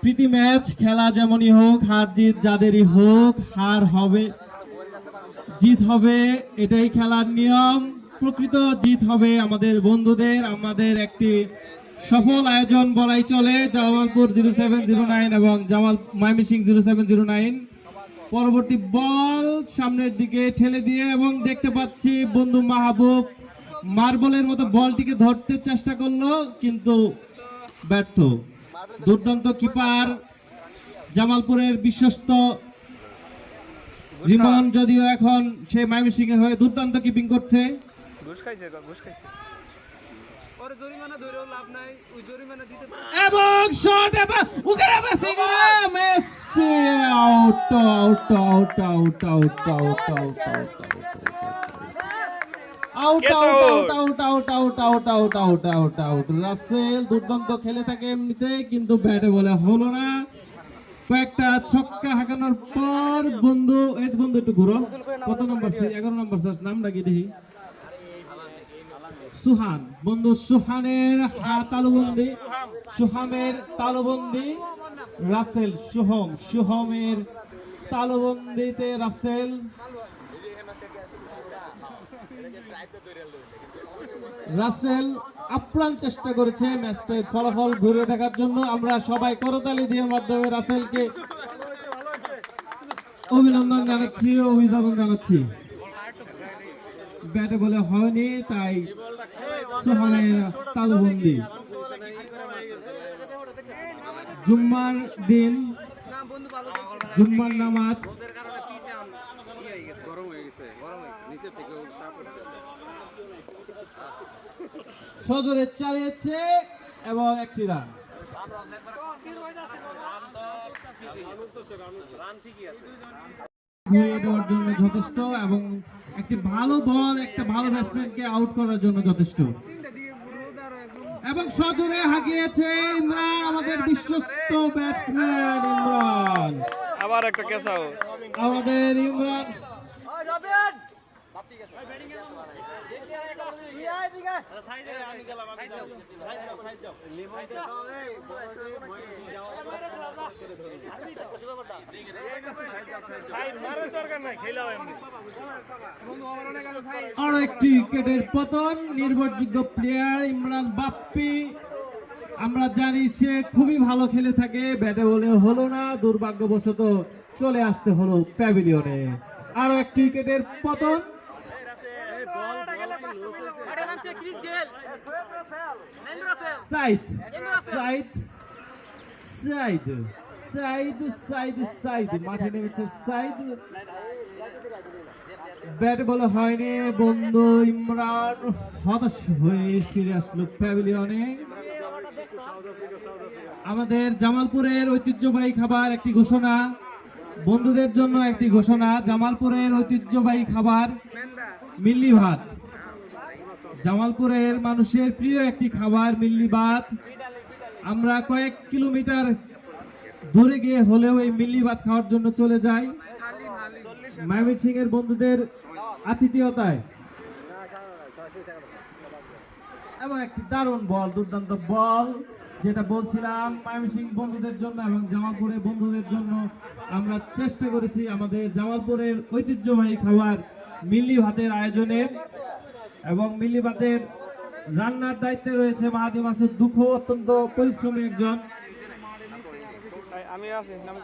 প্রীতি match খেলা যেমনই হোক, হার জিত যাদেরই হোক, হার হবে জিত হবে, এটাই খেলার নিয়ম। প্রকৃত জিত হবে আমাদের বন্ধুদের। আমাদের একটি সফল আয়োজন বলাই চলে। জামালপুর 0709 এবং ময়মনসিংহ 0709 পরবর্তী বল সামনের দিকে ঠেলে দিয়ে, এবং দেখতে পাচ্ছি বন্ধু মাহবুব মার্বলের মতো বলটিকে ধরতে চেষ্টা করলো কিন্তু ব্যর্থ। দুর্দান্ত কিপার জামালপুরের বিশ্বস্ত রিমন, যদিও এখন সে ময়মনসিংহ এর হয়ে দুর্দান্ত কিপিং করছে। এবং শট এবং উগরা মেসি করে Messi out out out out out out out out out out out out out out out out out. Russell দুর্দান্ত খেলে থাকে এমনিতে, কিন্তু ব্যাটে বলে হলো না। কয়েকটা ছক্কা হাঁকানোর পর বন্ধু একটু ঘুরো। কত নম্বর? 11 নম্বর নামটা কি দেখি। সুহান, বন্ধু সুহানের তালুবন্দি, সুহামের তালুবন্দি, রাসেল সুহমের তালুবন্দিতে রাসেল। রাসেল আপ্রাণ চেষ্টা করেছে ম্যাচের ফলাফল ঘুরে দেখার জন্য। আমরা সবাই করতালি দিয়ে মাধ্যমে রাসেলকে অভিনন্দন জানাচ্ছি। ব্যাটে বলে হয়নি, তাই সুহানের তালুবন্দি। জুম্মার দিন, জুম্মার নামাজ। সজোরে চালিয়েছে এবং একটি রান। জন্য যথেষ্ট, এবং একটি ভালো বল একটা ভালো ব্যাটসম্যানকে আউট করার জন্য যথেষ্ট। এবং সজোরে হাঁকিয়েছে ইমরান, আমাদের বিশ্বস্ত ব্যাটসম্যান ইমরান। আবার একটা ক্যাচ আউট আমাদের ইমরান। আরো একটি উইকেটের পতন। নির্ভরযোগ্য প্লেয়ার ইমরান বাপ্পি, আমরা জানি সে খুবই ভালো খেলে থাকে, ব্যাটে বলে হলো না, দুর্ভাগ্যবশত চলে আসতে হলো প্যাভিলিয়নে। আরো একটি উইকেটের পতন। সাইদ মাঠে নেমেছে সাইদ। ব্যাট বলে হয়নি, বন্ধু ইমরান হতাশ হয়ে ফিরে আসলো প্যাভিলিয়নে। আমাদের জামালপুরের ঐতিহ্যবাহী খাবার একটি ঘোষণা, বন্ধুদের জন্য একটি ঘোষণা। জামালপুরের ঐতিহ্যবাহী খাবার মিল্লি ভাত। জামালপুরের মানুষের প্রিয় একটি খাবার মিল্লি ভাত। আমরা কয়েক কিলোমিটার দূরে গিয়ে হলেও এই মিল্লি ভাত খাওয়ার জন্য চলে যাই ময়মনসিংহ এর বন্ধুদের আতিথেয়তায়। এবং একটি দারুণ বল, দুর্দান্ত বল, যেটা বলছিলাম ময়মনসিংহ বন্ধুদের জন্য এবং জামালপুরের বন্ধুদের জন্য আমরা চেষ্টা করেছি আমাদের জামালপুরের ঐতিহ্যবাহী খাবার মিল্লি ভাতের আয়োজনে। এবং মিল্লি ভাতের রান্নার দায়িত্বে রয়েছে মাহাদি মাসুদ দুঃখ, অত্যন্ত পরিশ্রমী একজন। আমি আছি নাম